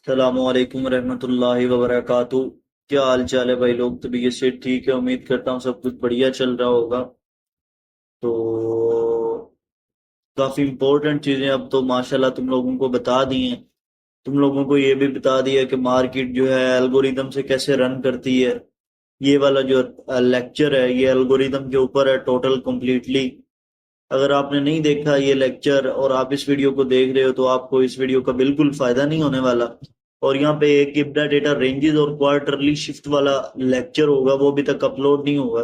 सलामुअलैकुम रहमतुल्लाहि व बरकातुहू। क्या हाल चाल है भाई लोग? तबीयत से ठीक है? उम्मीद करता हूँ सब कुछ बढ़िया चल रहा होगा। तो काफ़ी इम्पोर्टेंट चीज़ें अब तो माशाल्लाह तुम लोगों को बता दी हैं। तुम लोगों को ये भी बता दिया कि मार्केट जो है एल्गोरिदम से कैसे रन करती है। ये वाला जो लेक्चर है ये एल्गोरिदम के ऊपर है टोटल कंप्लीटली। अगर आपने नहीं देखा ये लेक्चर और आप इस वीडियो को देख रहे हो तो आपको इस वीडियो का बिल्कुल फायदा नहीं होने वाला। और यहाँ पे एक इब्डा डेटा रेंजेस और क्वार्टरली शिफ्ट वाला लेक्चर होगा, वो अभी तक अपलोड नहीं होगा।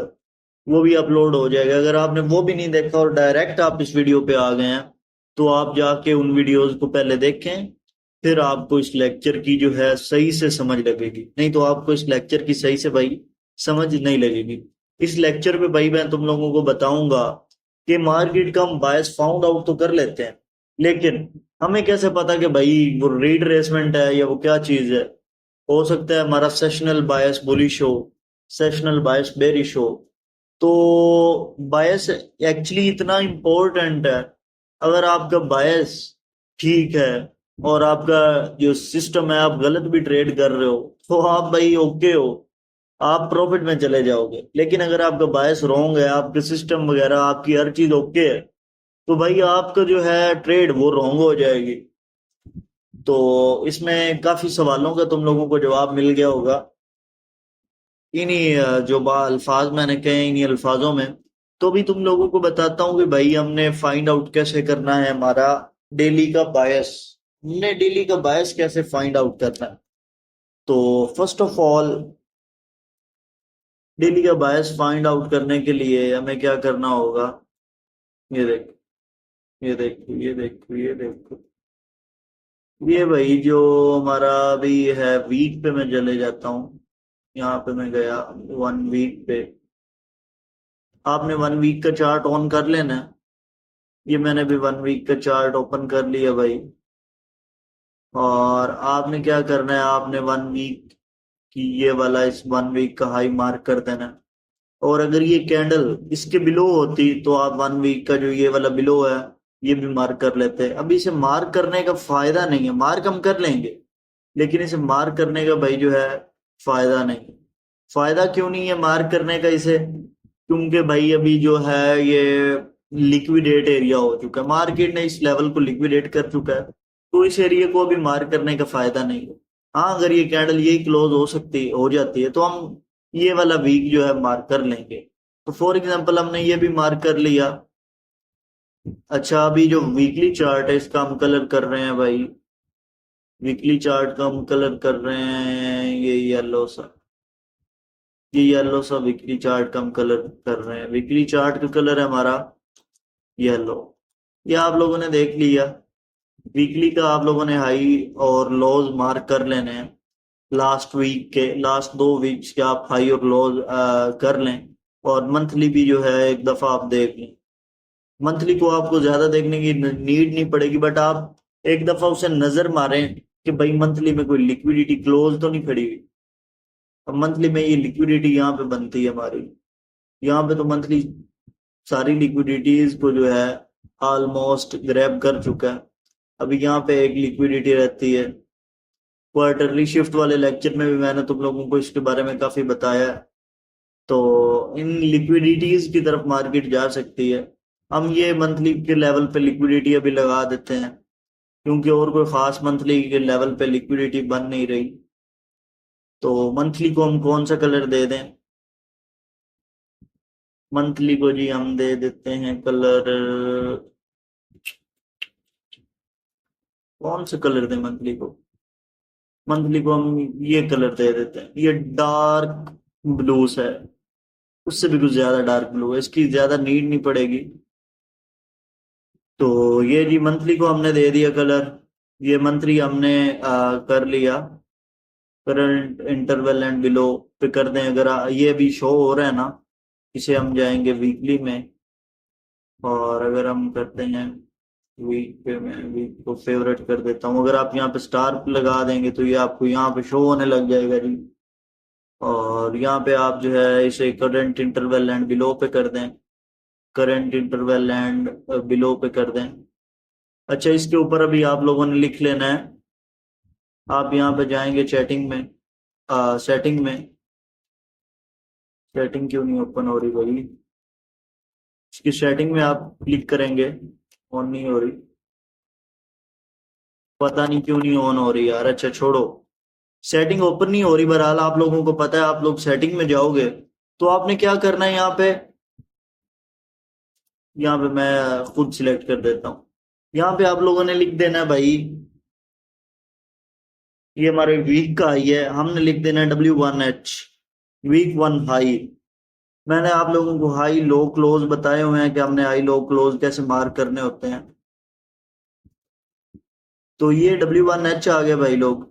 वो भी अपलोड हो जाएगा। अगर आपने वो भी नहीं देखा और डायरेक्ट आप इस वीडियो पे आ गए हैं तो आप जाके उन वीडियोस को पहले देखें, फिर आपको इस लेक्चर की जो है सही से समझ लगेगी। नहीं तो आपको इस लेक्चर की सही से भाई समझ नहीं लगेगी। इस लेक्चर पे भाई मैं तुम लोगों को बताऊंगा कि मार्केट का हम बायस फाउंड आउट तो कर लेते हैं, लेकिन हमें कैसे पता कि भाई वो रीट्रेसमेंट है या वो क्या चीज है। हो सकता है हमारा सेशनल बायस बुलिश हो, सेशनल बायस बेरिश हो। तो बायस एक्चुअली इतना इम्पोर्टेंट है। अगर आपका बायस ठीक है और आपका जो सिस्टम है आप गलत भी ट्रेड कर रहे हो तो आप भाई ओके हो, आप प्रॉफिट में चले जाओगे। लेकिन अगर आपका बायस रॉन्ग है, आपके सिस्टम वगैरह आपकी हर चीज ओके है, तो भाई आपका जो है ट्रेड वो रॉन्ग हो जाएगी। तो इसमें काफी सवालों का तुम लोगों को जवाब मिल गया होगा इन्हीं जो अल्फाज मैंने कहे इन्हीं अल्फाजों में। तो भी तुम लोगों को बताता हूँ कि भाई हमने फाइंड आउट कैसे करना है हमारा डेली का बायस। हमने डेली का बायस कैसे फाइंड आउट करना है? तो फर्स्ट ऑफ ऑल डेली का बायस फाइंड आउट करने के लिए हमें क्या करना होगा? ये देखो, ये देखो, ये देखो, ये देखो। ये भाई जो हमारा अभी है वीक पे मैं चले जाता हूँ। यहाँ पे मैं गया 1 वीक पे। आपने 1 वीक का चार्ट ऑन कर लेना है। ये मैंने भी 1 वीक का चार्ट ओपन कर लिया भाई। और आपने क्या करना है, आपने 1 वीक की ये वाला इस 1 वीक का हाई मार्क कर देना है। और अगर ये कैंडल इसके बिलो होती तो आप 1 वीक का जो ये वाला बिलो है ये भी मार्क कर लेते हैं। अभी इसे मार्क करने का फायदा नहीं है, मार्क हम कर लेंगे लेकिन इसे मार्क करने का भाई जो है फायदा नहीं। फायदा क्यों नहीं है मार्क करने का इसे? क्योंकि भाई अभी जो है ये लिक्विडेट एरिया हो चुका है, मार्केट ने इस लेवल को लिक्विडेट कर चुका है। तो इस एरिया को अभी मार्क करने का फायदा नहीं है। हाँ, अगर ये कैंडल यही क्लोज हो जाती है तो हम ये वाला वीक जो है मार्क कर लेंगे। तो फॉर एग्जांपल हमने ये भी मार्क कर लिया। अच्छा, अभी जो वीकली चार्ट है इसका हम कलर कर रहे हैं भाई। वीकली चार्ट का हम कलर कर रहे हैं ये येलो सा। ये येलो सा वीकली चार्ट का हम कलर कर रहे हैं। वीकली चार्ट का कलर है हमारा येलो। ये आप लोगों ने देख लिया। वीकली का आप लोगों ने हाई और लोज मार्क कर लेने हैं। लास्ट वीक के लास्ट 2 वीक्स के आप हाई और लोज कर लें। और मंथली भी जो है एक दफा आप देख लें। मंथली को आपको ज्यादा देखने की नीड नहीं पड़ेगी, बट आप एक दफा उसे नजर मारें कि भाई मंथली में कोई लिक्विडिटी क्लोज तो नहीं खड़ी हुई। अब मंथली में ये लिक्विडिटी यहाँ पे बनती है हमारी। यहाँ पे तो मंथली सारी लिक्विडिटीज को जो है ऑलमोस्ट ग्रैब कर चुका है। अभी यहाँ पे एक लिक्विडिटी रहती है। क्वार्टरली शिफ्ट वाले लेक्चर में भी मैंने तुम लोगों को इसके बारे में काफी बताया है। तो इन लिक्विडिटीज की तरफ मार्केट जा सकती है। हम ये मंथली के लेवल पे लिक्विडिटी अभी लगा देते हैं क्योंकि और कोई खास मंथली के लेवल पे लिक्विडिटी बन नहीं रही। तो मंथली को हम कौन सा कलर दे दें? मंथली को जी हम दे देते हैं कलर। कौन सा कलर दें मंथली को? मंथली को हम ये कलर दे देते हैं, ये डार्क ब्लू है। उससे भी कुछ ज्यादा डार्क ब्लू है, इसकी ज्यादा नीड नहीं पड़ेगी। तो ये जी मंथली को हमने दे दिया कलर। ये मंथली हमने कर लिया। करंट इंटरवल एंड बिलो पे कर दें। अगर ये भी शो हो रहा है ना, इसे हम जाएंगे वीकली में। और अगर हम करते हैं वीक पे, मैं वीक को फेवरेट कर देता हूँ। अगर आप यहाँ पे स्टार लगा देंगे तो ये आपको यहाँ पे शो होने लग जाएगा जी। और यहाँ पे आप जो है इसे करंट इंटरवल एंड बिलो पे कर दें। करंट इंटरवल एंड बिलो पे कर दें। अच्छा, इसके ऊपर अभी आप लोगों ने लिख लेना है आप यहाँ पे जाएंगे चैटिंग में, सेटिंग में। सेटिंग क्यों नहीं ओपन हो रही भाई? इसकी सेटिंग में आप क्लिक करेंगे, ऑन नहीं हो रही, पता नहीं क्यों नहीं ऑन हो रही यार। अच्छा छोड़ो, सेटिंग ओपन नहीं हो रही। बहरहाल आप लोगों को पता है, आप लोग सेटिंग में जाओगे तो आपने क्या करना है, यहाँ पे मैं खुद सिलेक्ट कर देता हूँ। यहाँ पे आप लोगों ने लिख देना है भाई, ये हमारे वीक का आई है, हमने लिख देना है W1H, वीक वन हाई। मैंने आप लोगों को हाई लो क्लोज बताए हुए हैं कि हमने हाई लो क्लोज कैसे मार्क करने होते हैं। तो ये W1H आ गया भाई लोग।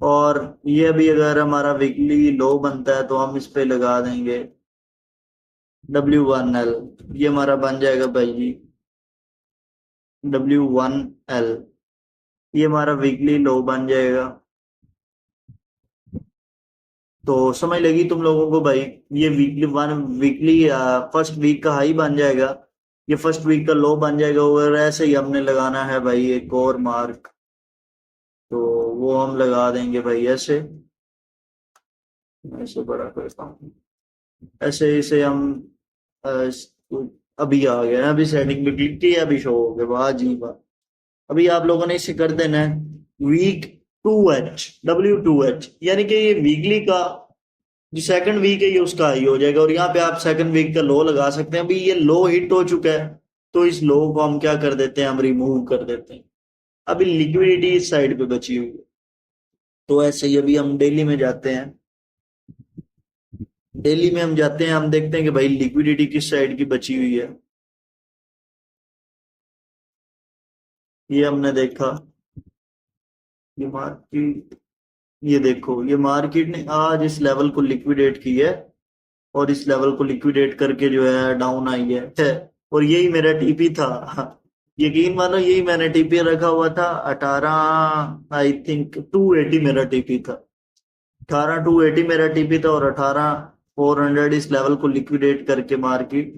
और ये भी अगर हमारा वीकली लो बनता है तो हम इस पे लगा देंगे W1L। ये हमारा बन जाएगा भाई जी W1L। ये हमारा वीकली लो बन जाएगा। तो समझ लगी तुम लोगों को भाई? ये वीकली फर्स्ट वीक का हाई बन जाएगा, ये फर्स्ट वीक का लो बन जाएगा। और ऐसे ही हमने लगाना है भाई एक और मार्क, तो वो हम लगा देंगे भाई ऐसे। ऐसे बड़ा करता हूँ, ऐसे इसे हम अभी आ गया, अभी सेटिंग में क्लिक किया, अभी शो हो गया। वाह जी वाह। अभी आप लोगों ने इसे कर देना है वीक 2H, W2H, यानी कि ये वीकली का जो सेकंड वीक है ये उसका हाई हो जाएगा। और यहाँ पे आप सेकंड वीक का लो लगा सकते हैं। अभी ये लो हिट हो चुका है, तो इस लो को हम क्या कर देते हैं, हम रिमूव कर देते हैं। अभी लिक्विडिटी इस साइड पे बची हुई है, तो ऐसे ही अभी हम डेली में जाते हैं। डेली में हम जाते हैं, हम देखते हैं कि भाई लिक्विडिटी किस साइड की बची हुई है। ये हमने देखा, ये मार्केट, ये देखो ये मार्केट ने आज इस लेवल को लिक्विडेट की है, और इस लेवल को लिक्विडेट करके जो है डाउन आई है। और यही मेरा टीपी था। यकीन मानो यही मैंने टीपी रखा हुआ था 18, आई थिंक 280 मेरा टीपी था। 18,280 मेरा टीपी था, और 18,400 इस लेवल को लिक्विडेट करके मार्केट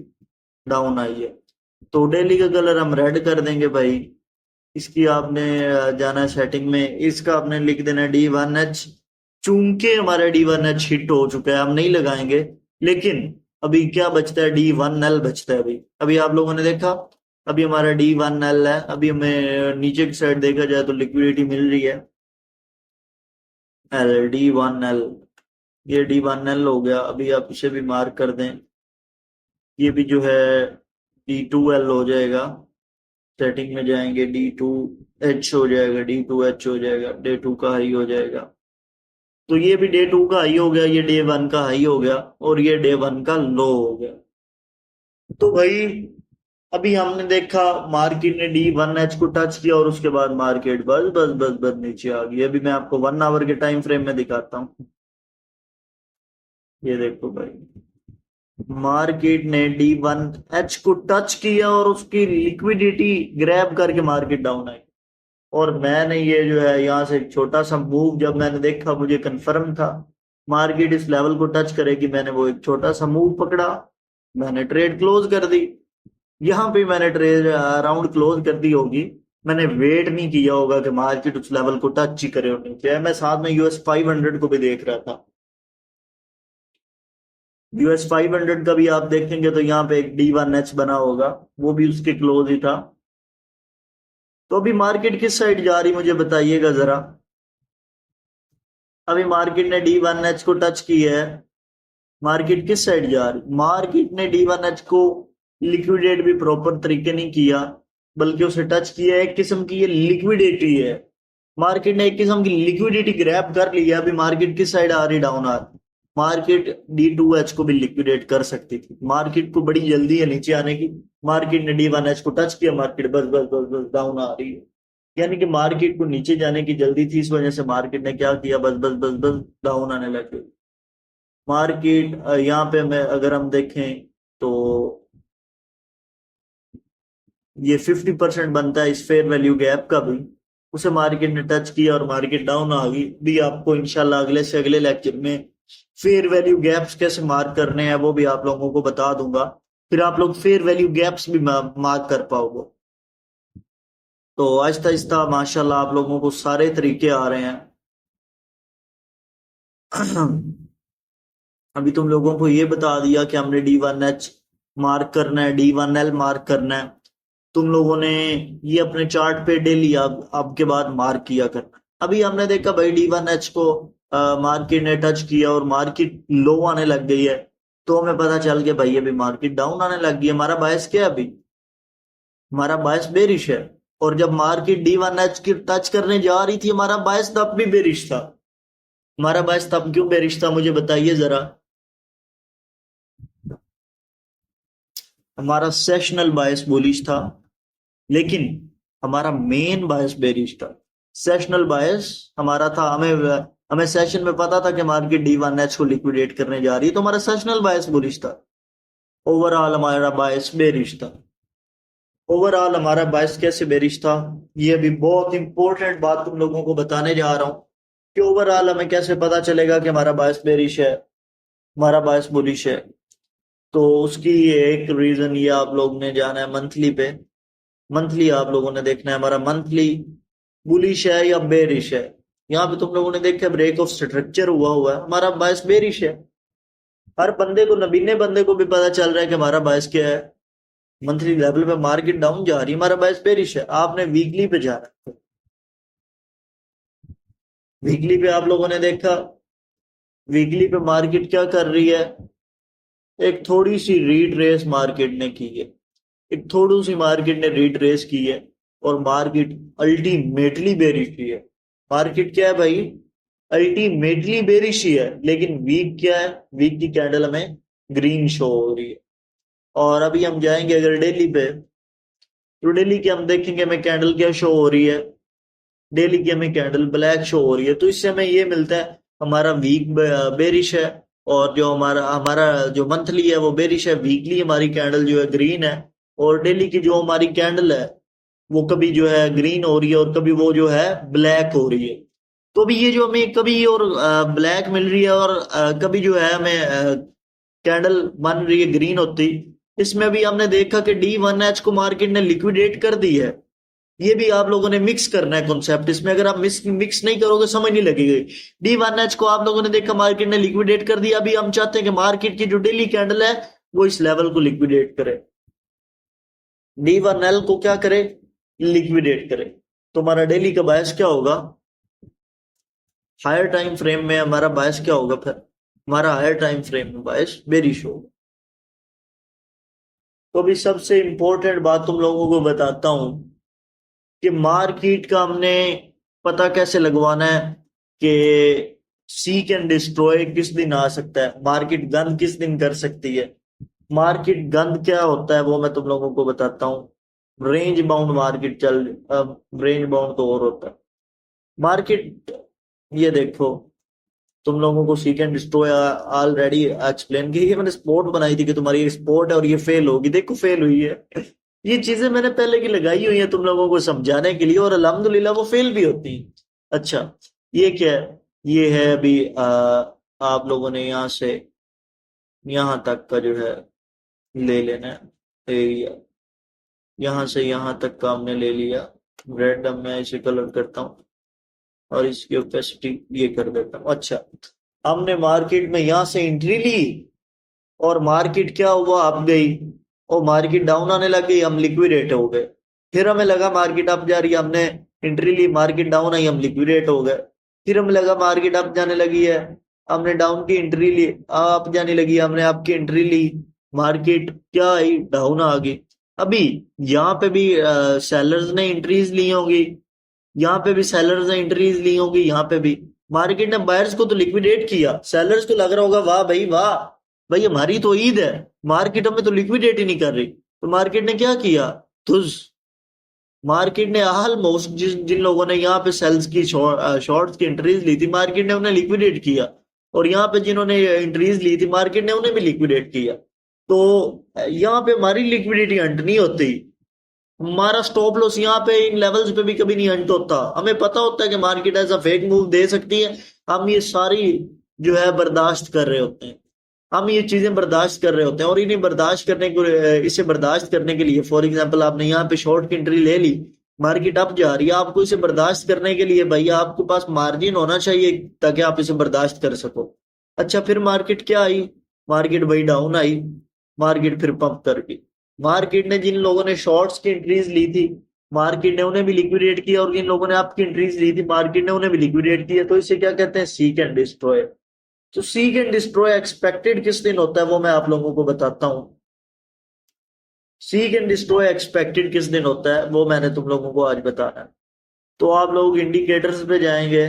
डाउन आई है। तो डेली का कलर हम रेड कर देंगे भाई। इसकी आपने जाना है सेटिंग में, इसका आपने लिख देना है D1H। चूंकि हमारा D1H हिट हो चुका है, हम नहीं लगाएंगे। लेकिन अभी क्या बचता है, D1L बचता है। अभी अभी आप लोगों ने देखा, अभी हमारा D1L है। अभी हमें नीचे की साइड देखा जाए तो लिक्विडिटी मिल रही है D1L। ये D1L हो गया। अभी आप इसे भी मार्क कर दें, ये भी जो है D2L हो जाएगा। सेटिंग में जाएंगे, D2H हो जाएगा, D2H हो जाएगा, डे 2 का हाई हो जाएगा। तो ये भी डे 2 का हाई हो गया, ये डे 1 का हाई हो गया, और ये डे 1 का लो हो गया। तो भाई अभी हमने देखा मार्केट ने D1H को टच किया, और उसके बाद मार्केट बस बस बस बस नीचे आ गई। अभी मैं आपको 1 आवर के टाइम फ्रेम में दिखाता हूँ। ये देखो भाई, मार्केट ने D1H को टच किया और उसकी लिक्विडिटी ग्रैब करके मार्केट डाउन आई। और मैंने ये जो है यहाँ से एक छोटा सा मूव जब मैंने देखा, मुझे कंफर्म था मार्केट इस लेवल को टच करेगी। मैंने वो एक छोटा सा मूव पकड़ा, मैंने ट्रेड क्लोज कर दी। यहाँ पे मैंने ट्रेड अराउंड क्लोज कर दी होगी। मैंने वेट नहीं किया होगा कि मार्केट उस लेवल को टच ही करे। और नीचे मैं साथ में US 500 को भी देख रहा था। US 500 का भी आप देखेंगे तो यहाँ पे एक D1H बना होगा, वो भी उसके क्लोज ही था। तो अभी मार्केट किस साइड जा रही मुझे बताइएगा जरा। अभी मार्केट ने D1H को टच किया है, मार्केट किस साइड जा रही? मार्केट ने D1H को लिक्विडेट भी प्रॉपर तरीके नहीं किया, बल्कि उसे टच किया है। एक किस्म की ये लिक्विडिटी है, मार्केट ने एक किस्म की लिक्विडिटी ग्रैब कर लिया। अभी मार्केट किस साइड आ रही? डाउन आ रही। मार्केट D2H को भी लिक्विडेट कर सकती थी, मार्केट को बड़ी जल्दी है नीचे आने की। मार्केट ने D1H को टच किया, मार्केट बस बस बस बस डाउन आ रही है। यानी कि मार्केट को नीचे जाने की जल्दी थी, इस वजह से मार्केट ने क्या किया, बस बस बस बस डाउन आने लगे। मार्केट यहाँ पे मैं अगर हम देखें तो ये 50% बनता है इस फेयर वैल्यू गैप का भी, उसे मार्केट ने टच किया और मार्केट डाउन आ गई। भी आपको इंशाल्लाह अगले से अगले लेक्चर में फेयर वैल्यू गैप्स कैसे मार्क करने हैं वो भी आप लोगों को बता दूंगा। फिर आप लोग फेयर वैल्यू गैप्स भी मार्क कर पाओगे। तो आहिस्ता आहिस्ता माशाल्लाह आप लोगों को सारे तरीके आ रहे हैं। अभी तुम लोगों को ये बता दिया कि हमने D1H मार्क करना है, D1L मार्क करना है। तुम लोगों ने ये अपने चार्ट पे डेली अब के बाद मार्क किया करना। अभी हमने देखा भाई D1H को मार्केट ने टच किया और मार्केट लो आने लग गई है, तो हमें पता चल गया भाई अभी मार्केट डाउन आने लग गई है। हमारा बायस क्या है अभी? हमारा बायस बेरिश है। और जब मार्केट D1H की टच करने जा रही थी हमारा बायस तब भी बेरिश था। हमारा बायस तब क्यों बेरिश था मुझे बताइए जरा। हमारा सेशनल बायस बुलिश था, लेकिन हमारा मेन बायस बेरिश था। सेशनल बायस हमारा था, हमें हमें सेशन में पता था कि मार्केट D1H को लिक्विडेट करने जा रही है, तो हमारा सेशनल बायस बुलिश था। ओवरऑल हमारा बायस बेरिश था। ओवरऑल हमारा बायस कैसे बेरिश था, ये अभी बहुत इंपॉर्टेंट बात तुम लोगों को बताने जा रहा हूं कि ओवरऑल हमें कैसे पता चलेगा कि हमारा बायस बेरिश है, हमारा बायस बुलिश है। तो उसकी एक रीजन ये आप लोग ने जाना है मंथली पे। मंथली आप लोगों ने देखना है हमारा मंथली बुलिश है या बेरिश है। यहाँ पे तुम लोगों ने देखा ब्रेक ऑफ स्ट्रक्चर हुआ है, हमारा बायस बेरिश है। हर बंदे को, नबीने बंदे को भी पता चल रहा है कि हमारा बायस क्या है। मंथली लेवल पे मार्केट डाउन जा रही है, हमारा बायस बेरिश है। आपने वीकली पे जाना है। वीकली पे आप लोगों ने देखा, वीकली पे मार्केट क्या कर रही है। एक थोड़ी सी रीट्रेस मार्केट ने की है, एक थोड़ी सी मार्केट ने रीट्रेस की है और मार्केट अल्टीमेटली बेरिश ही है। मार्केट क्या है भाई? अल्टीमेटली बेरिश ही है। लेकिन वीक क्या है? वीक की कैंडल हमें ग्रीन शो हो रही है। और अभी हम जाएंगे अगर डेली पे, तो डेली की हम देखेंगे हमें कैंडल क्या शो हो रही है। डेली की हमें कैंडल ब्लैक शो हो रही है, तो इससे हमें ये मिलता है हमारा वीक बेरिश है। और जो हमारा हमारा जो मंथली है वो बेरिश है। वीकली हमारी कैंडल जो है ग्रीन है, और डेली की जो हमारी कैंडल है वो कभी जो है ग्रीन हो रही है और कभी वो जो है ब्लैक हो रही है। तो अभी ये जो हमें कभी और ब्लैक मिल रही है और कभी जो है हमें कैंडल बन रही है ग्रीन होती, इसमें भी हमने देखा कि D1H को मार्केट ने लिक्विडेट कर दी है। ये भी आप लोगों ने मिक्स करना है कॉन्सेप्ट। इसमें अगर आप मिक्स नहीं करोगे समझ नहीं लगेगी। D1H को आप लोगों ने देखा मार्केट ने लिक्विडेट कर दिया। अभी हम चाहते हैं कि मार्केट की जो डेली कैंडल है वो इस लेवल को लिक्विडेट करे, D1L को क्या करे? लिक्विडेट करे। तो हमारा डेली का बायस क्या होगा? हायर टाइम फ्रेम में हमारा बायस क्या होगा? फिर हमारा हायर टाइम फ्रेम में बायस बेरिश होगा। तो अभी सबसे इंपॉर्टेंट बात तुम लोगों को बताता हूं कि मार्केट का हमने पता कैसे लगवाना है कि सीक एंड डिस्ट्रॉय किस दिन आ सकता है, मार्केट गंद किस दिन कर सकती है। मार्केट गंद क्या होता है वो मैं तुम लोगों को बताता हूँ। Range bound market range bound तो और होता है मार्केट। ये देखो, तुम लोगों को seek and destroy already explain की, ये मैंने स्पोर्ट बनाई थी कि तुम्हारी ये स्पोर्ट है और ये फेल होगी। देखो फेल हुई है। ये चीजें मैंने पहले की लगाई हुई है तुम लोगों को समझाने के लिए, और अल्हम्दुलिल्लाह वो फेल भी होती है। अच्छा, ये क्या है? ये है अभी आप लोगों ने यहाँ से यहाँ तक का जो है ले लेना है एरिया। यहाँ से यहाँ तक का हमने ले लिया। रैंडम मैं इसे कलर करता हूँ और इसकी ओपेसिटी ये कर देता हूँ। अच्छा, हमने मार्केट में यहाँ से एंट्री ली और मार्केट क्या हुआ? अप गई और मार्केट डाउन आने लग गई, हम लिक्विडेट हो गए। फिर हमें लगा मार्केट अप जा रही है, हमने एंट्री ली, मार्केट डाउन आई, हम लिक्विडेट हो गए। फिर हमें लगा मार्केट अप जाने लगी है, हमने डाउन की एंट्री ली, अप जाने लगी, हमने अप की एंट्री ली, मार्केट क्या आई? डाउन आ गई। अभी यहाँ पे भी सेलर्स ने एंट्रीज ली होंगी, यहाँ पे भी सेलर्स ने एंट्रीज ली होंगी, यहाँ पे भी मार्केट ने बायर्स को तो लिक्विडेट किया। सेलर्स को लग रहा होगा वाह भाई वाह, भाई हमारी तो ईद है, मार्केट हमें तो लिक्विडेट ही नहीं कर रही। तो मार्केट ने क्या किया? तुझ मार्केट ने ऑलमोस्ट जिन लोगों ने यहाँ पे सेल्स की शॉर्ट्स की एंट्रीज ली थी, मार्केट ने उन्हें लिक्विडेट किया। और यहाँ पे जिन्होंने एंट्रीज ली थी मार्केट ने उन्हें भी लिक्विडेट किया। तो यहाँ पे हमारी लिक्विडिटी हंट नहीं होती, हमारा स्टॉप लॉस यहाँ पे इन लेवल्स पे भी कभी नहीं हंट होता। हमें पता होता है कि मार्केट ऐसा फेक मूव दे सकती है, हम ये सारी जो है बर्दाश्त कर रहे होते हैं। हम ये चीजें बर्दाश्त कर रहे होते हैं और इन्हें बर्दाश्त करने को इसे बर्दाश्त करने के लिए फॉर एग्जांपल आपने यहाँ पे शॉर्ट की एंट्री ले ली, मार्केट अप जा रही है, आपको इसे बर्दाश्त करने के लिए भाई आपके पास मार्जिन होना चाहिए ताकि आप इसे बर्दाश्त कर सको। अच्छा, फिर मार्केट क्या आई? मार्केट भाई डाउन आई। मार्केट फिर पंप कर गई। मार्केट ने जिन लोगों ने शॉर्ट्स की एंट्रीज ली थी, मार्केट ने उन्हें भी लिक्विडेट किया, और जिन लोगों ने आपकी एंट्रीज ली थी मार्केट ने उन्हें भी लिक्विडेट किया। तो इसे क्या कहते हैं? Seek and destroy. तो सीक एंड डिस्ट्रॉय एक्सपेक्टेड किस दिन होता है वो मैं आप लोगों को बताता हूँ। सीक एंड डिस्ट्रॉय एक्सपेक्टेड किस दिन होता है वो मैंने तुम लोगों को आज बताना है। तो आप लोग इंडिकेटर्स पे जाएंगे।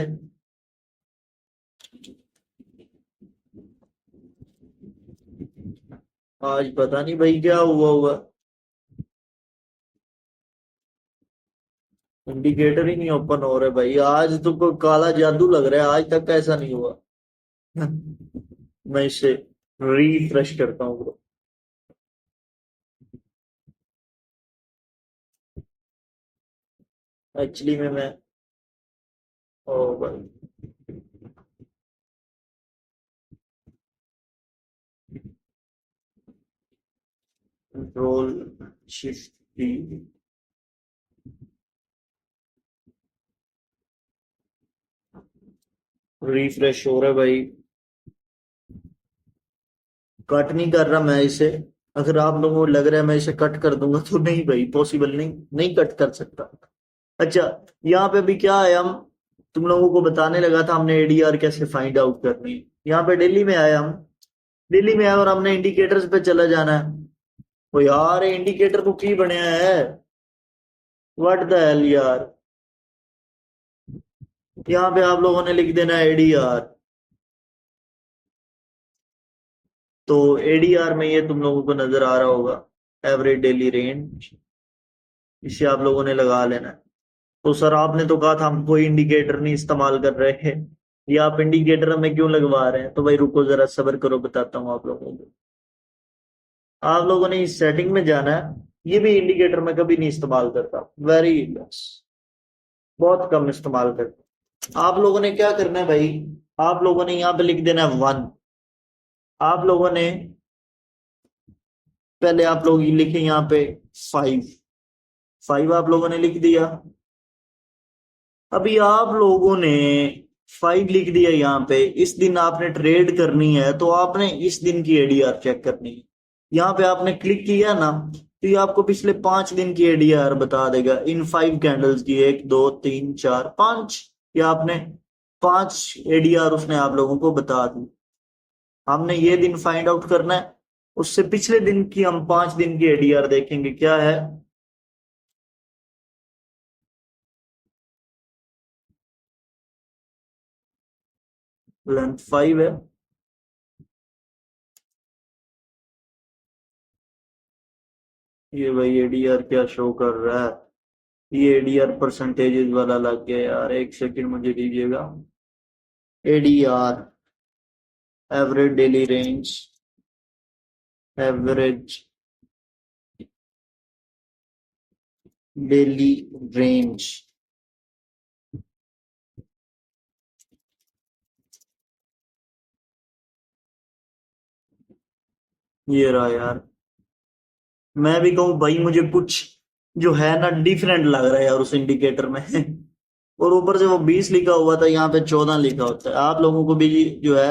आज पता नहीं भाई क्या हुआ हुआ, इंडिकेटर ही नहीं ओपन हो रहे भाई। आज तो कोई काला जादू लग रहा है, आज तक ऐसा नहीं हुआ। मैं इसे रिफ्रेश करता हूँ ब्रो। एक्चुअली में मैं, ओ भाई, कंट्रोल शिफ्ट डी, रिफ्रेश हो रहा है भाई। कट नहीं कर रहा मैं इसे। अगर आप लोगों को लग रहा है मैं इसे कट कर दूंगा तो नहीं भाई, पॉसिबल नहीं, नहीं कट कर सकता। अच्छा, यहाँ पे भी क्या है, हम तुम लोगों को बताने लगा था हमने एडीआर कैसे फाइंड आउट करनी है। यहाँ पे दिल्ली में आए हम, दिल्ली में आए और हमने इंडिकेटर्स पे चला जाना है। वो यार इंडिकेटर को की बनया है, व्हाट द हेल यार। यहाँ पे आप लोगों ने लिख देना है एडीआर। तो एडीआर में ये तुम लोगों को नजर आ रहा होगा, एवरेज डेली रेंज, इसे आप लोगों ने लगा लेना है। तो सर आपने तो कहा था हम कोई इंडिकेटर नहीं इस्तेमाल कर रहे हैं, ये आप इंडिकेटर हमें क्यों लगवा रहे हैं? तो भाई रुको जरा सब्र करो, बताता हूँ आप लोगों को। आप लोगों ने इस सेटिंग में जाना है। ये भी इंडिकेटर मैं कभी नहीं इस्तेमाल करता, वेरी लेस, बहुत कम इस्तेमाल करता। आप लोगों ने क्या करना है भाई, आप लोगों ने यहाँ पे लिख देना है 1। आप लोगों ने पहले आप लोग ये लिखे यहाँ पे 5। 5 आप लोगों ने लिख दिया। अभी आप लोगों ने 5 लिख दिया यहाँ पे। इस दिन आपने ट्रेड करनी है तो आपने इस दिन की एडीआर चेक करनी है। यहाँ पे आपने क्लिक किया ना, तो ये आपको पिछले 5 दिन की एडीआर बता देगा इन 5 कैंडल्स की, 1 2 3 4 5। ये आपने 5 एडीआर उसने आप लोगों को बता दी। हमने ये दिन फाइंड आउट करना है, उससे पिछले दिन की हम 5 दिन की एडीआर देखेंगे क्या है। लेंथ 5 है। ये भाई एडीआर क्या शो कर रहा है? ये एडीआर परसेंटेजेस वाला लग गया यार, एक सेकंड मुझे दीजिएगा। ADR, average daily range, average daily range, ये रहा यार। मैं भी कहूँ भाई मुझे कुछ जो है ना डिफरेंट लग रहा है यार उस इंडिकेटर में। और ऊपर से वो 20 लिखा हुआ था, यहाँ पे 14 लिखा होता है। आप लोगों को भी जो है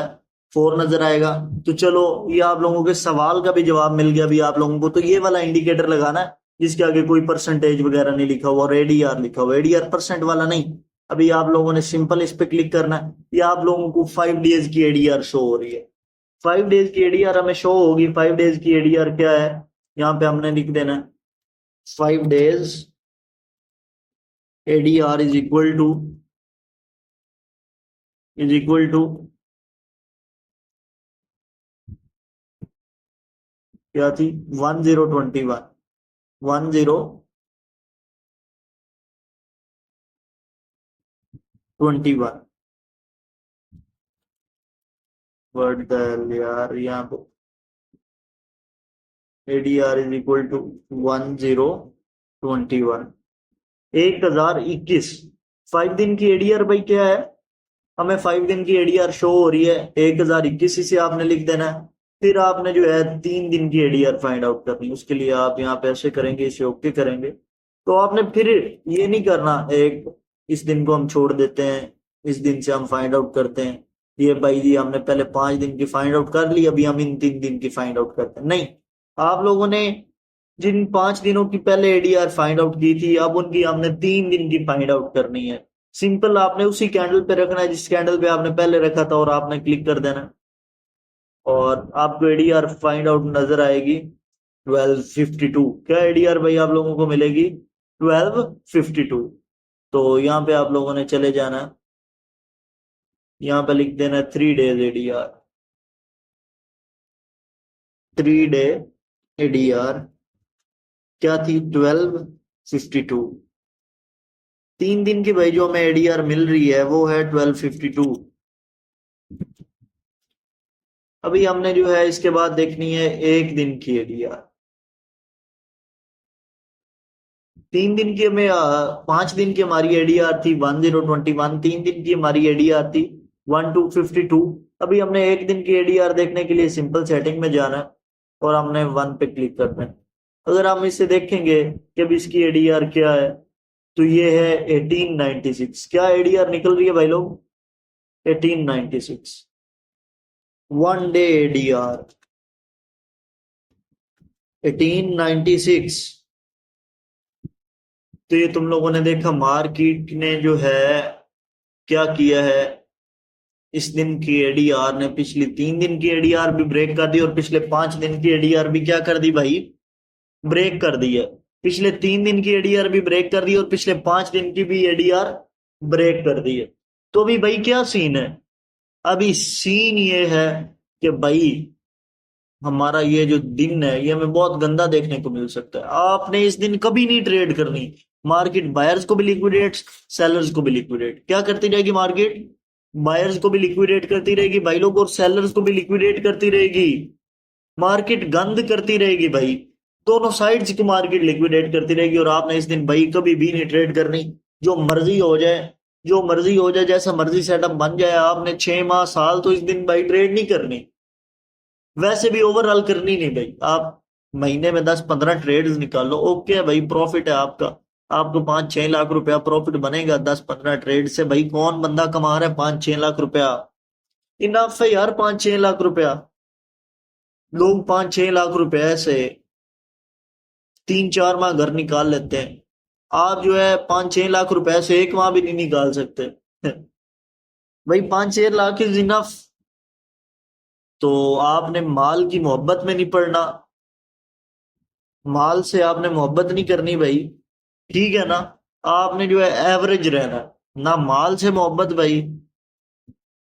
4 नजर आएगा। तो चलो ये आप लोगों के सवाल का भी जवाब मिल गया अभी आप लोगों को। तो ये वाला इंडिकेटर लगाना है जिसके आगे कोई परसेंटेज वगैरह नहीं लिखा हुआ और एडीआर लिखा हुआ, एडीआर परसेंट वाला नहीं। अभी आप लोगों ने सिंपल इस पे क्लिक करना है। ये आप लोगों को 5 डेज की एडीआर शो हो रही है। 5 डेज की एडीआर हमें शो होगी। 5 डेज की एडीआर क्या है, यहाँ पे हमने लिख देना है 5 days ADR is equal to क्या थी? 1021, 1021। व्हाट द हेल यार, यहाँ पे एडीआर इज इक्वल टू 1021, 1021। 5 दिन की एडीआर भाई क्या है, हमें 5 दिन की एडीआर शो हो रही है 1021, इसे आपने लिख देना है। फिर आपने जो है 3 दिन की एडीआर फाइंड आउट करनी है। उसके लिए आप यहाँ पे ऐसे करेंगे, इसे ओके करेंगे। तो आपने फिर ये नहीं करना एक इस दिन को हम छोड़ देते हैं, इस दिन से हम फाइंड आउट करते हैं, ये भाई जी हमने पहले 5 दिन की फाइंड आउट कर ली, अभी हम इन 3 दिन की फाइंड आउट करते हैं। नहीं, आप लोगों ने जिन 5 दिनों की पहले एडीआर फाइंड आउट की थी, अब उनकी हमने 3 दिन की फाइंड आउट करनी है। सिंपल, आपने उसी कैंडल पे रखना है जिस कैंडल पे आपने पहले रखा था, और आपने क्लिक कर देना है, और आपको एडीआर फाइंड आउट नजर आएगी 1252। क्या एडीआर भाई आप लोगों को मिलेगी? 1252। तो यहाँ पे आप लोगों ने चले जाना है, यहाँ पे लिख देना है 3 डेज एडीआर, 3 डे एडीआर क्या थी? 1252। 3 दिन की भाई जो हमें एडीआर मिल रही है वो है 1252। अभी हमने जो है इसके बाद देखनी है 1 दिन की एडीआर। 3 दिन की हमें 5 दिन की हमारी एडीआर थी 1021, 3 दिन की हमारी एडीआर थी 1252। अभी हमने 1 दिन की एडीआर देखने के लिए सिंपल सेटिंग में जाना है, और हमने 1 पे क्लिक करना है। अगर हम इसे देखेंगे कि अब इसकी एडीआर क्या है, तो ये है 1896। क्या एडीआर निकल रही है भाई लोग? 1896 1 डे एडीआर 1896। तो ये तुम लोगों ने देखा मार्केट ने जो है क्या किया है, इस दिन की एडीआर ने पिछली 3 दिन की एडीआर भी ब्रेक कर दी, और पिछले 5 दिन की एडीआर भी क्या कर दी भाई? ब्रेक कर दी है। पिछले 3 दिन की एडीआर भी ब्रेक कर दी, और पिछले 5 दिन की भी एडीआर ब्रेक कर दी है। तो अभी भाई क्या सीन है? अभी सीन ये है कि भाई हमारा ये जो दिन है ये हमें बहुत गंदा देखने को मिल सकता है। आपने इस दिन कभी नहीं ट्रेड करनी। मार्केट बायर्स को भी लिक्विडेट, सेलर्स को भी लिक्विडेट क्या करती रहेगी? मार्केट बायर्स को भी लिक्विडेट करती रहेगी भाई लोग, और सेलर्स को भी लिक्विडेट करती रहेगी। मार्केट गंद करती रहेगी भाई, दोनों साइड्स की मार्केट लिक्विडेट करती रहेगी। और आपने इस दिन भाई कभी भी नहीं ट्रेड करनी। जो मर्जी हो जाए, जो मर्जी हो जाए, जैसा मर्जी सेटअप बन जाए, आपने 6 माह साल तो इस दिन भाई ट्रेड नहीं करनी। वैसे भी ओवरऑल करनी नहीं भाई। आप महीने में 10-15 ट्रेड्स निकाल लो, ओके है भाई, प्रॉफिट है आपका। आपको 5-6 लाख रुपया प्रॉफिट बनेगा 10-15 ट्रेड से। भाई कौन बंदा कमा रहा है 5-6 लाख रुपया? इनफ है यार 5-6 लाख रुपया। लोग 5-6 लाख रुपए से 3-4 माह घर निकाल लेते हैं। आप जो है 5-6 लाख रुपए से 1 माह भी नहीं निकाल सकते। भाई 5-6 लाख इज इनफ। तो आपने माल की मोहब्बत में नहीं पड़ना, माल से आपने मोहब्बत नहीं करनी भाई, ठीक है ना? आपने जो है एवरेज रहना, ना माल से मोहब्बत भाई।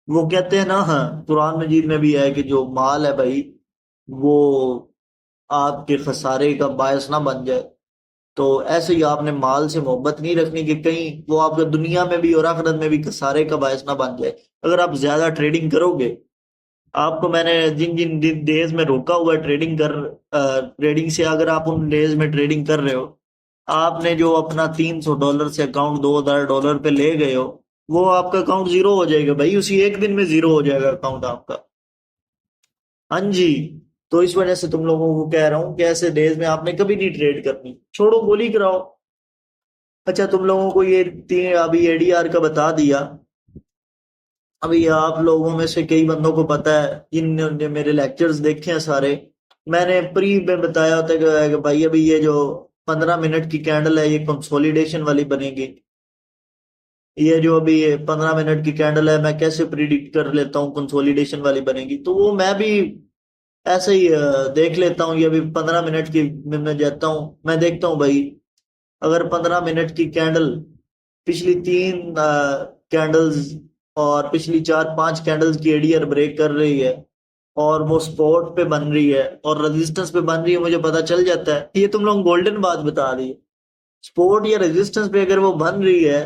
वो कहते हैं ना, हाँ, कुरान मजीद में भी है कि जो माल है भाई वो आपके खसारे का बायस ना बन जाए। तो ऐसे ही आपने माल से मोहब्बत नहीं रखनी कि कहीं वो आपका दुनिया में भी और आखिरत में भी खसारे का बायस ना बन जाए। अगर आप ज्यादा ट्रेडिंग करोगे, आपको मैंने जिन जिन डेज में रोका हुआ है ट्रेडिंग से, अगर आप उन डेज में ट्रेडिंग कर रहे हो, आपने जो अपना $300 से अकाउंट $2000 पे ले गए हो, वो आपका अकाउंट जीरो हो जाएगा भाई, उसी 1 दिन में जीरो हो जाएगा अकाउंट आपका। हाँ जी। तो इस वजह से तुम लोगों को कह रहा हूँ कि ऐसे डेज में आपने कभी नहीं ट्रेड करनी, छोड़ो गोली कराओ। अच्छा, तुम लोगों को ये तीन अभी एडीआर का बता दिया। अभी आप लोगों में से कई बंदों को पता है, जिनने मेरे लेक्चर्स देखे हैं सारे, मैंने प्री में बताया होता है कि भाई अभी ये जो 15 मिनट की कैंडल है ये कंसोलिडेशन वाली बनेगी। ये जो अभी 15 मिनट की कैंडल है, मैं कैसे प्रिडिक्ट कर लेता हूँ कंसोलिडेशन वाली बनेगी? तो वो मैं भी ऐसे ही देख लेता हूँ। ये अभी 15 मिनट की मैं जाता हूँ, मैं देखता हूँ भाई, अगर 15 मिनट की कैंडल पिछली 3 कैंडल्स और पिछली 4-5 कैंडल्स की एडीआर ब्रेक कर रही है, और वो सपोर्ट पे बन रही है और रेजिस्टेंस पे बन रही है, मुझे पता चल जाता है। ये तुम लोग गोल्डन बात बता दी। सपोर्ट या रेजिस्टेंस पे अगर वो बन रही है,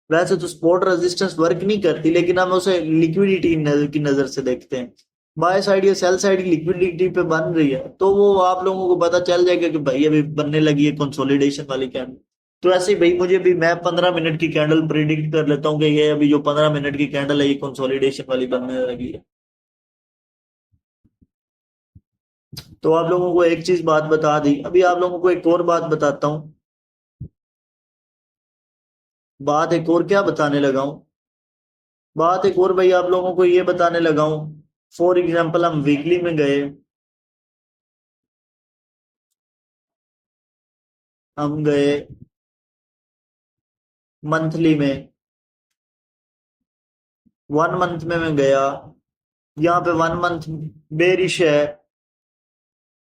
वैसे तो सपोर्ट रेजिस्टेंस वर्क नहीं करती, लेकिन हम उसे लिक्विडिटी की नजर से देखते हैं। बाय साइड या सेल साइड की लिक्विडिटी पे बन रही है, तो वो आप लोगों को पता चल जाएगा कि भाई अभी बनने लगी है कंसोलिडेशन वाली कैंडल। तो ऐसे ही भाई मुझे भी, मैं 15 मिनट की कैंडल प्रिडिक्ट कर लेता हूँ कि ये अभी जो 15 मिनट की कैंडल है ये कंसोलिडेशन वाली बनने लगी है। तो आप लोगों को एक चीज बात बता दी, अभी आप लोगों को एक और बात बताता हूँ। बात एक और क्या बताने लगा हूं, बात एक और भाई आप लोगों को ये बताने लगा हूं। फॉर एग्जाम्पल हम वीकली में गए, हम गए मंथली में, 1 मंथ में मैं गया, यहाँ पे 1 मंथ बेरिश है,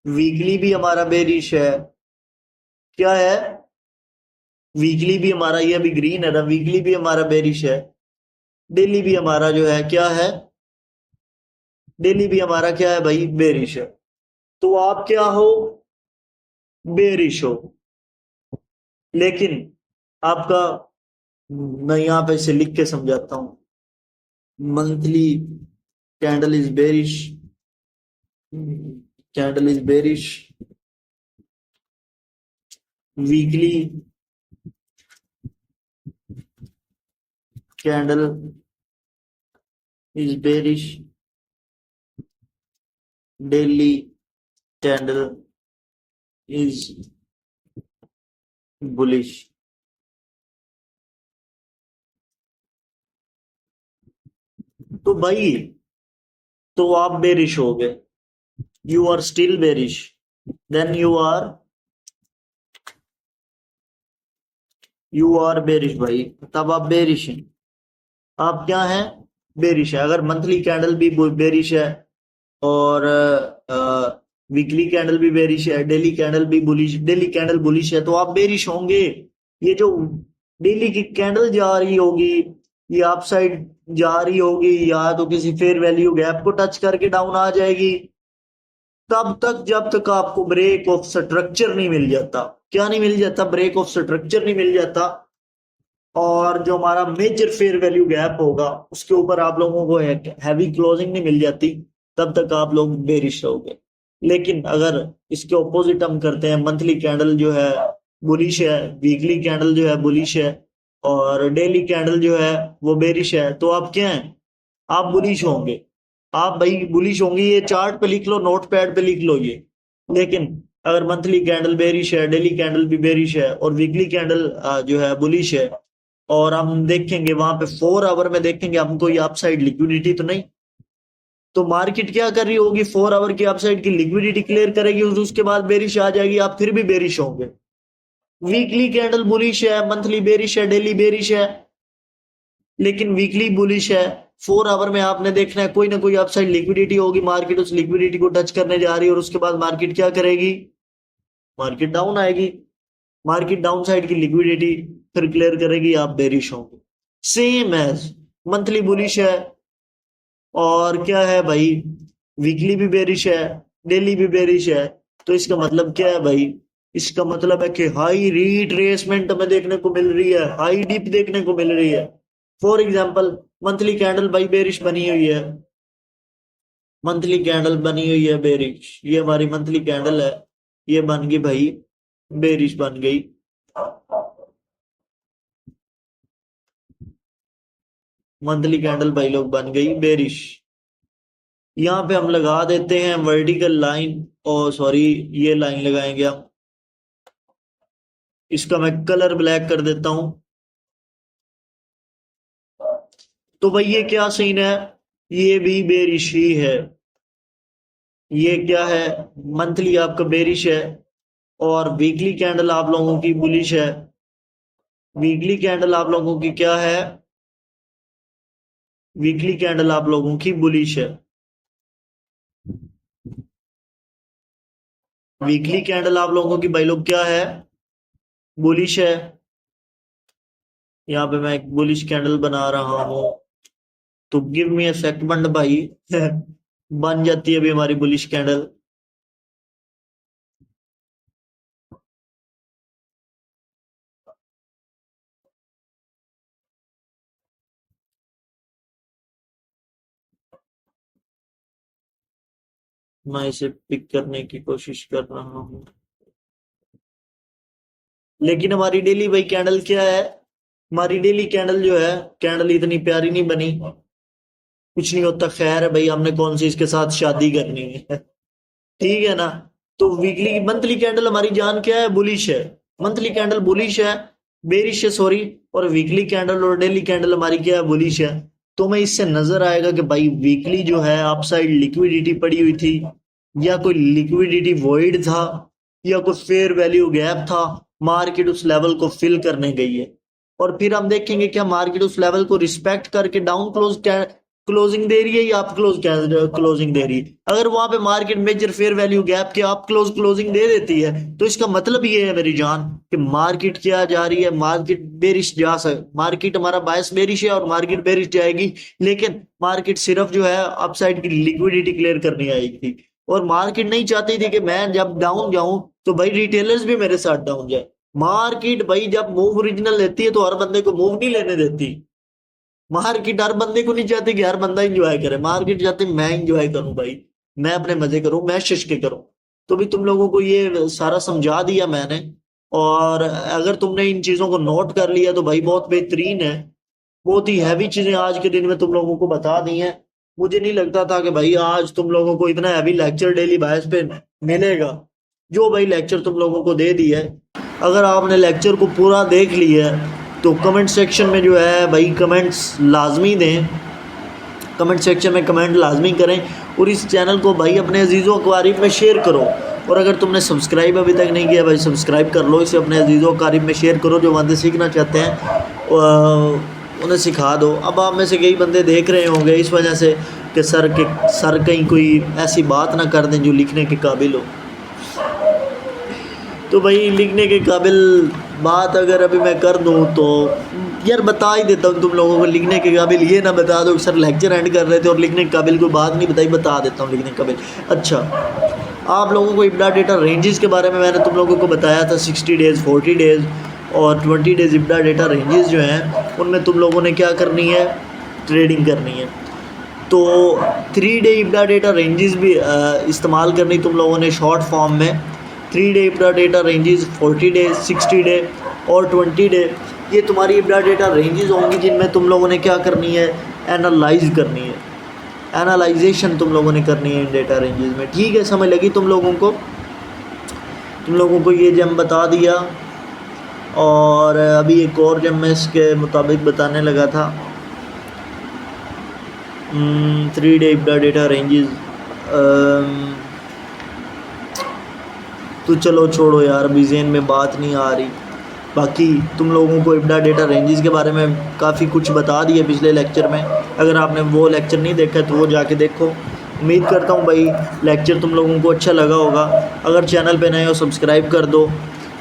वीकली भी हमारा बेरिश है। क्या है, वीकली भी हमारा, ये अभी ग्रीन है ना, वीकली भी हमारा बेरिश है, डेली भी हमारा जो है क्या है, डेली भी हमारा क्या है भाई, बेरिश है। तो आप क्या हो, बेरिश हो। लेकिन आपका, मैं यहाँ पे इसे लिख के समझाता हूँ। Monthly candle is bearish, candle is bearish, weekly candle is bearish, daily candle is bullish. तो भाई, तो आप बेरिश हो गए, you are still bearish, then you are bearish भाई, तब आप बेरिश हैं। आप क्या हैं, बेरिश है। अगर मंथली कैंडल भी बेरिश है, और वीकली कैंडल भी बेरिश है, डेली कैंडल भी बुलिश, डेली कैंडल बुलिश है, तो आप बेरिश होंगे। ये जो डेली की कैंडल जा रही होगी, ये अप साइड जा रही होगी, या तो किसी फेयर वैल्यू गैप को टच करके डाउन आ जाएगी, तब तक जब तक आपको ब्रेक ऑफ स्ट्रक्चर नहीं मिल जाता। क्या नहीं मिल जाता, ब्रेक ऑफ स्ट्रक्चर नहीं मिल जाता। और जो हमारा मेजर फेयर वैल्यू गैप होगा, उसके ऊपर आप लोगों को हैवी क्लोजिंग नहीं मिल जाती, तब तक आप लोग बेरिश रहोगे। लेकिन अगर इसके ऑपोजिट हम करते हैं, मंथली कैंडल जो है बुलिश है, वीकली कैंडल जो है बुलिश है, और डेली कैंडल जो है वो बेरिश है, तो आप क्या हैं, आप बुलिश होंगे। आप भाई बुलिश होंगे, ये चार्ट पे लिख लो, नोट पैड पे लिख लो ये। लेकिन अगर मंथली कैंडल बेरिश है, डेली कैंडल भी बेरिश है, और वीकली कैंडल जो है बुलिश है, और हम देखेंगे वहां पे 4 आवर में देखेंगे हम कोई अपसाइड लिक्विडिटी तो नहीं, तो मार्केट क्या कर रही होगी, 4 आवर की अपसाइड की लिक्विडिटी क्लियर करेगी, उसके बाद बेरिश आ जाएगी, आप फिर भी बेरिश होंगे। वीकली कैंडल बुलिश है, मंथली बेरिश है, डेली बेरिश है, लेकिन वीकली बुलिश है। 4 आवर में आपने देखना है कोई ना कोई अपसाइड लिक्विडिटी होगी, मार्केट उस लिक्विडिटी को टच करने जा रही है, और उसके बाद मार्केट क्या करेगी, मार्केट डाउन आएगी। मार्केट डाउन साइड की लिक्विडिटी फिर क्लियर करेगी, आप बेरिश होंगे। सेम एज मंथली बुलिश है, और क्या है भाई, वीकली भी बेरिश है, डेली भी बेरिश है। तो इसका मतलब क्या है भाई, इसका मतलब है कि हाई रिट्रेसमेंट हमें देखने को मिल रही है, हाई डिप देखने को मिल रही है। फॉर एग्जाम्पल मंथली कैंडल भाई बेरिश बनी हुई है, मंथली कैंडल बनी हुई है बेरिश, ये हमारी मंथली कैंडल है, ये बन गई भाई, बेरिश बन गई। मंथली कैंडल भाई लोग बन गई बेरिश। यहाँ पे हम लगा देते हैं वर्टिकल लाइन, और सॉरी, ये लाइन लगाएंगे हम, इसका मैं कलर ब्लैक कर देता हूं। तो भाई ये क्या सीन है, ये भी बेरिश ही है। ये क्या है, मंथली आपका बेरिश है, और वीकली कैंडल आप लोगों की बुलिश है। वीकली कैंडल आप लोगों की क्या है, वीकली कैंडल आप लोगों की बुलिश है। वीकली कैंडल आप लोगों की भाई लोग क्या है, बुलिश है। यहाँ पे मैं एक बुलिश कैंडल बना रहा हूं, तो गिव मी अ सेकंड भाई बन जाती है अभी हमारी बुलिश कैंडल। मैं इसे पिक करने की कोशिश कर रहा हूँ, लेकिन हमारी डेली भाई कैंडल क्या है, हमारी डेली कैंडल जो है, कैंडल इतनी प्यारी नहीं बनी। कुछ नहीं होता, खैर है भाई, हमने कौन सी इसके साथ शादी करनी है ठीक है ना। तो वीकली मंथली कैंडल हमारी जान क्या है, बुलिश है। मंथली कैंडल बुलिश है, बेरिश है सॉरी, और वीकली कैंडल और डेली कैंडल हमारी क्या है, बुलिश है। तो मैं इससे नजर आएगा कि भाई वीकली जो है अपसाइड लिक्विडिटी पड़ी हुई थी, या कोई लिक्विडिटी वॉइड था, या कोई फेयर वैल्यू गैप था, मार्केट उस लेवल को फिल करने गई है। और फिर हम देखेंगे क्या मार्केट उस लेवल को रिस्पेक्ट करके डाउन क्लोजिंग दे रही है या अप क्लोजिंग दे रही है। अगर वहां पे market major fair value gap के अप क्लोजिंग दे देती है, तो इसका मतलब ये है मेरी जान कि मार्केट क्या जा रही है, मार्केट बेरिश जा सक मार्केट हमारा बायस बेरिश है और मार्केट बेरिश जाएगी। लेकिन मार्केट सिर्फ जो है अपसाइड की लिक्विडिटी क्लियर करने आई थी, और मार्केट नहीं चाहती थी कि मैं जब डाउन जाऊं तो भाई रिटेलर्स भी मेरे साथ डाउन जाए। मार्केट भाई जब मूव ओरिजिनल लेती है तो हर बंदे को मूव नहीं लेने देती। मार्केट हर बंदे को नहीं चाहती कि हर बंदा एंजॉय करे, मार्केट चाहती मैं एंजॉय करूं भाई, मैं अपने मजे करूं, मैं शिश्के करूं। तो भी तुम लोगों को ये सारा समझा दिया मैंने, और अगर तुमने इन चीजों को नोट कर लिया तो भाई बहुत बेहतरीन है। बहुत ही हैवी चीजें आज के दिन में तुम लोगों को बता दी हैं। मुझे नहीं लगता था कि भाई आज तुम लोगों को इतना हैवी लेक्चर डेली बायस पे मिलेगा, जो भाई लेक्चर तुम लोगों को दे दिया है। अगर आपने लेक्चर को पूरा देख लिया है तो कमेंट सेक्शन में जो है भाई कमेंट्स लाजमी दें, कमेंट सेक्शन में कमेंट लाजमी करें, और इस चैनल को भाई अपने अजीज़ों अकवारिब में शेयर करो। और अगर तुमने सब्सक्राइब अभी तक नहीं किया भाई सब्सक्राइब कर लो, इसे अपने अजीज़ों अकवारिब में शेयर करो, जो बंदे सीखना चाहते हैं उन्हें सिखा दो। अब आप में से कई बंदे देख रहे होंगे इस वजह से कि सर कहीं कोई ऐसी बात ना कर दें जो लिखने के काबिल हो। तो भाई लिखने के काबिल बात अगर अभी मैं कर दूं तो यार बता ही देता हूँ तुम लोगों को। लिखने के काबिल ये ना बता दो सर लेक्चर एंड कर रहे थे और लिखने के काबिल कोई बात नहीं बताई, बता देता हूँ लिखने के काबिल। अच्छा, आप लोगों को इब्डा डेटा रेंजेस के बारे में मैंने तुम लोगों को बताया था, 60 डेज़ 40 डेज़ और 20 डेज़ इब्डा डेटा रेंजेस जो हैं उनमें तुम लोगों ने क्या करनी है, ट्रेडिंग करनी है। तो 3 डे इब्डा डेटा रेंजेस भी इस्तेमाल करनी तुम लोगों ने शॉर्ट फॉर्म में। 3 डे इब्डा डेटा रेंजेस, 40 डे, 60 डे और 20 डे, ये तुम्हारी इब्डा डेटा रेंजेस होंगी जिनमें तुम लोगों ने क्या करनी है, एनालाइज करनी है, एनालाइजेशन तुम लोगों ने करनी है इन डेटा रेंजेस में। ठीक है, समझ लगी तुम लोगों को? तुम लोगों को ये जब बता दिया, और अभी एक और जब मैं इसके मुताबिक बताने लगा था 3 डे इब्डा डेटा रेंजेस। तो चलो छोड़ो यार, अभी ज़हन में बात नहीं आ रही। बाकी तुम लोगों को इब्डा डेटा रेंजेस के बारे में काफ़ी कुछ बता दिया पिछले लेक्चर में। अगर आपने वो लेक्चर नहीं देखा तो वो जाके देखो। उम्मीद करता हूँ भाई लेक्चर तुम लोगों को अच्छा लगा होगा। अगर चैनल पे नए हो सब्सक्राइब कर दो,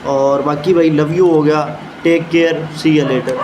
और बाकी भाई लव यू हो गया। Take care, see you letter.